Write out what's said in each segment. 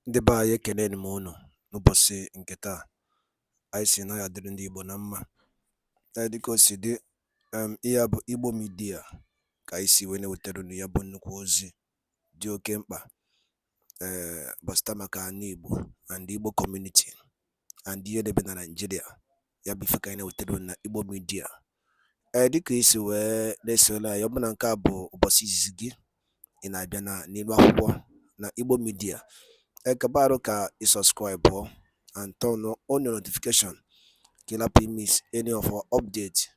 Ndị be anyị ekeneni m unu n'ụbọchị nke taa. Anyị si na ya dịrị ndị Igbo na mma. Dịka o si dị, ihe a bụ Igbo midia ka anyị si wee na-ewetara unu ya bụ nnukwu ozi dị oke mkpa gbasịta maka ana Igbo and Igbo community and ihe debe na Nigeria. Ya bụ ife ka anyị na-ewetara unu na Igbo midia. Dịka isi wee na-esole anyị, ọ bụ na nke a bụ ụbọchị izizi gị ị na-abịa n'ilu akwụkwọ na Igbo midia, kabaru ka i subscribe and turn on your notification ka ị lapụ miss any of our update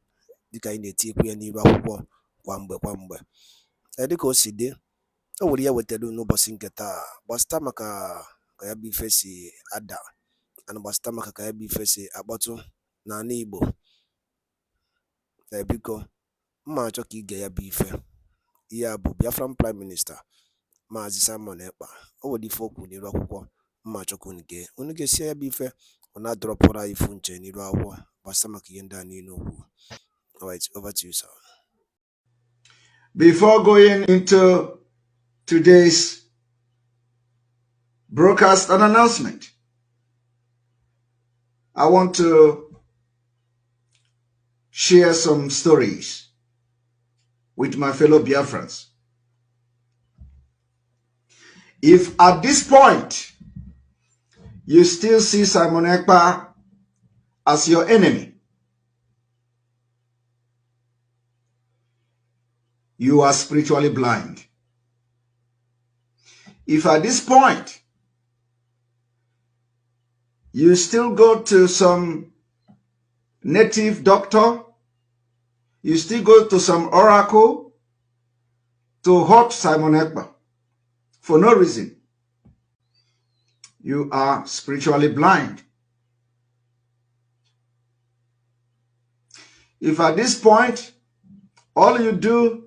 dịka anyị na-etikwu ya n'ilu akwụkwọ kwa mgbe. Dịka o si dị, o nwere ya wetara n'ụbọchị nke taa gbasịta maka ka ya bụ ife si ada and gbasịta maka ka ya bụ ife si akpọtụ n'ala Igbo. Biko mma achọ ka ige ya bụ ife. Ihe a bụ Biafran Prime Minister MAZI Ekpa. O nwere ife okwu n'ilu akwụkwọ mma achọ ka unu ga-esi ya bụ ife ọ na-adọrọpụrụ anyị ifu nche n'ilu akwụkwọ gbasịta maka ihe ndị a niile okwu. Alright, over to you, sir. Before going into today's broadcast and announcement, I want to share some stories with my fellow Biafrans. If at this point you still see Simon Ekpa as your enemy, you are spiritually blind. If at this point you still go to some native doctor, you still go to some oracle to hurt Simon Ekpa for no reason, you are spiritually blind. If at this point all you do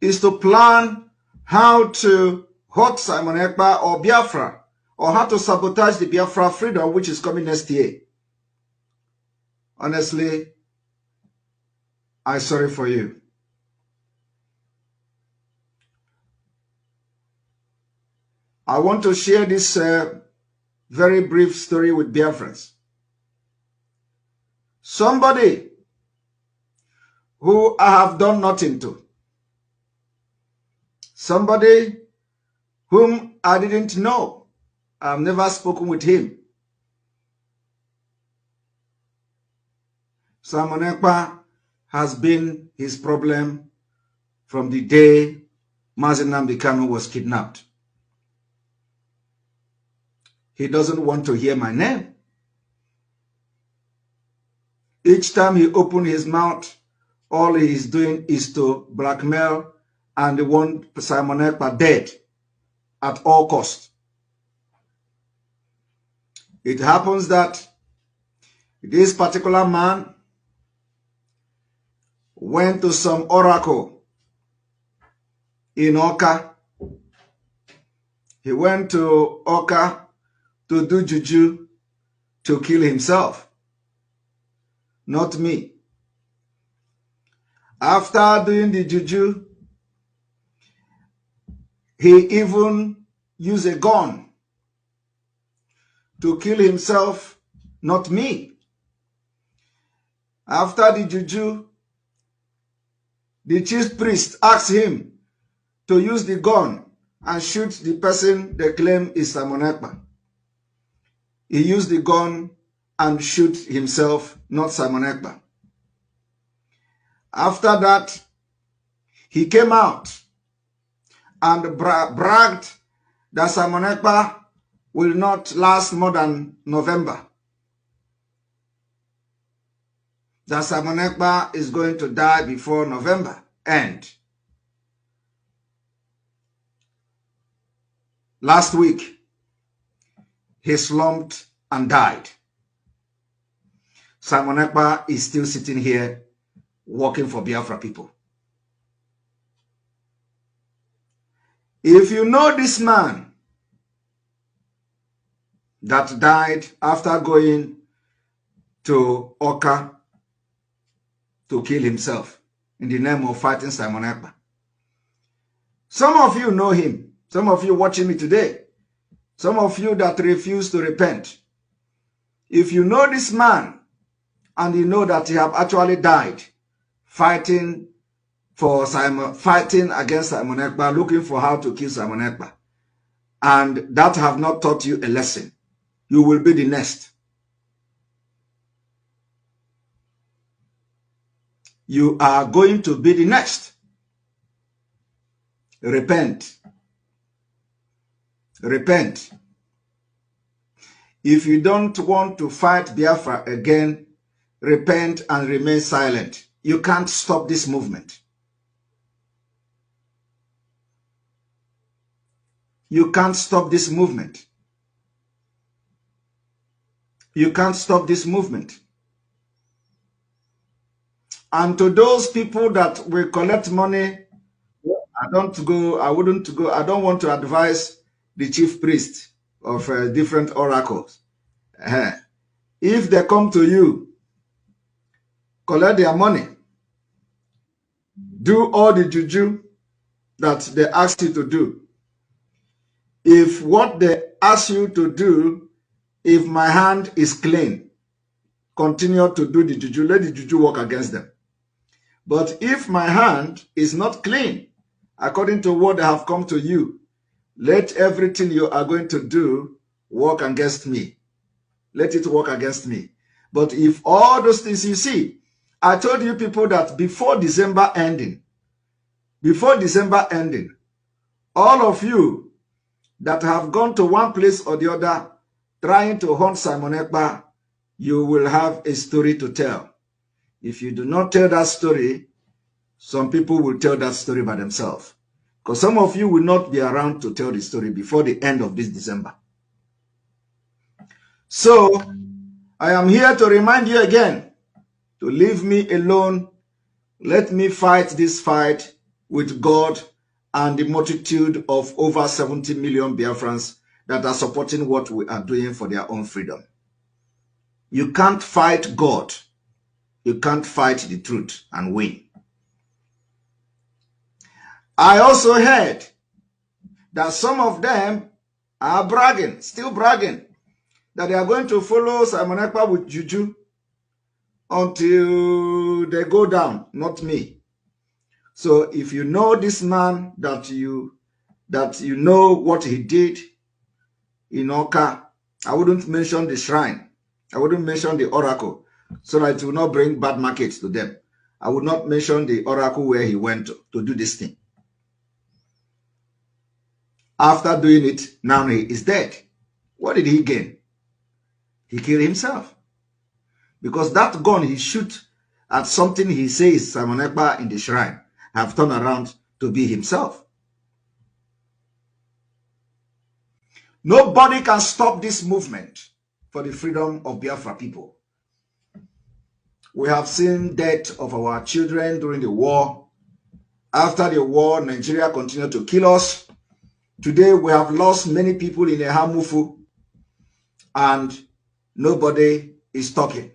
is to plan how to hurt Simon Ekpa or Biafra, or how to sabotage the Biafra freedom which is coming next year, honestly, I'm sorry for you. I want to share this very brief story with Biafrans. Somebody who I have done nothing to, somebody whom I didn't know, I've never spoken with him. Simon Ekpa has been his problem from the day nnamdi Kanu was kidnapped. He doesn't want to hear my name. Each time he opens his mouth, all he is doing is to blackmail and want Simon Ekpa dead at all costs. It happens that this particular man went to some oracle in Oka. He went to Oka to do juju to kill himself, not me. After doing the juju, he even used a gun to kill himself, not me. After the juju, the chief priest asked him to use the gun and shoot the person they claim is Simon Ekpa. He used the gun and shoot himself, not Simon Ekpa. After that, he came out and bragged that Simon Ekpa will not last more than November. That Simon Ekpa is going to die before November end. Last week, he slumped and died. Simon Ekpa is still sitting here working for Biafra people. If you know this man that died after going to Oka to kill himself in the name of fighting Simon Ekpa, some of you know him. Some of you watching me today, Some of you that refuse to repent. If you know this man and you know that he have actually died fighting against Simon Ekpa, looking for how to kill Simon Ekpa, and that have not taught you a lesson, you will be the next. You are going to be the next. Repent. Repent. If you don't want to fight Biafra again, repent and remain silent. You can't stop this movement. You can't stop this movement. You can't stop this movement. And to those people that will collect money, I wouldn't go, I don't want to advise the chief priest of different oracles. If they come to you, collect their money, do all the juju that they ask you to do. If what they ask you to do, if my hand is clean, continue to do the juju, let the juju work against them. But if my hand is not clean, according to what they have come to you, let everything you are going to do work against me. Let it work against me. But if all those things you see, I told you people that before December ending, all of you that have gone to one place or the other trying to hunt Simon Ekpa, you will have a story to tell. If you do not tell that story, some people will tell that story by themselves. Because some of you will not be around to tell the story before the end of this December. So, I am here to remind you again to leave me alone. Let me fight this fight with God and the multitude of over 70 million Biafrans that are supporting what we are doing for their own freedom. You can't fight God. You can't fight the truth and win. I also heard that some of them are bragging, still bragging, that they are going to follow Simon Ekpa with juju until they go down, not me. So if you know this man, that you know what he did in Oka, I wouldn't mention the shrine. I wouldn't mention the oracle, so that it will not bring bad markets to them. I would not mention the oracle where he went to do this thing. After doing it, now he is dead. What did he gain? He killed himself. Because that gun he shoot at something he says Simon Ekpa in the shrine have turned around to be himself. Nobody can stop this movement for the freedom of Biafra people. We have seen death of our children during the war. After the war, Nigeria continued to kill us. Today, we have lost many people in Ehamufu, and nobody is talking.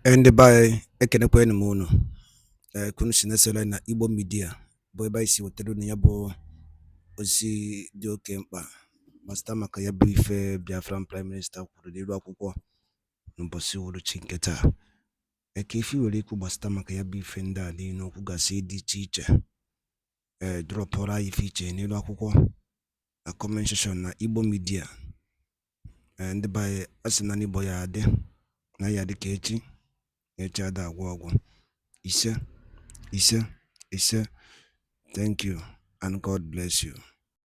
And by ekenekwe ni mono kunu sinesela na Igbo media boy by si wotero ni yabo osi di oke mkpa masta maka ya bụ ife Biafran Prime Minister kwuru n'ilu akwụkwọ n'ụbọchị uhuruchi nke taa. Eke ife were ikwu gbasata maka ya bụ ife ndị a niile okwu gasị dị iche iche dropụrụ anyị ife iche n'ilu akwụkwọ na comment section na Igbo media. Ndị by asị na n'Igbo ya adị na ya dị ka echi ada agwọ ọgwụ. Ise. Thank you and God bless you.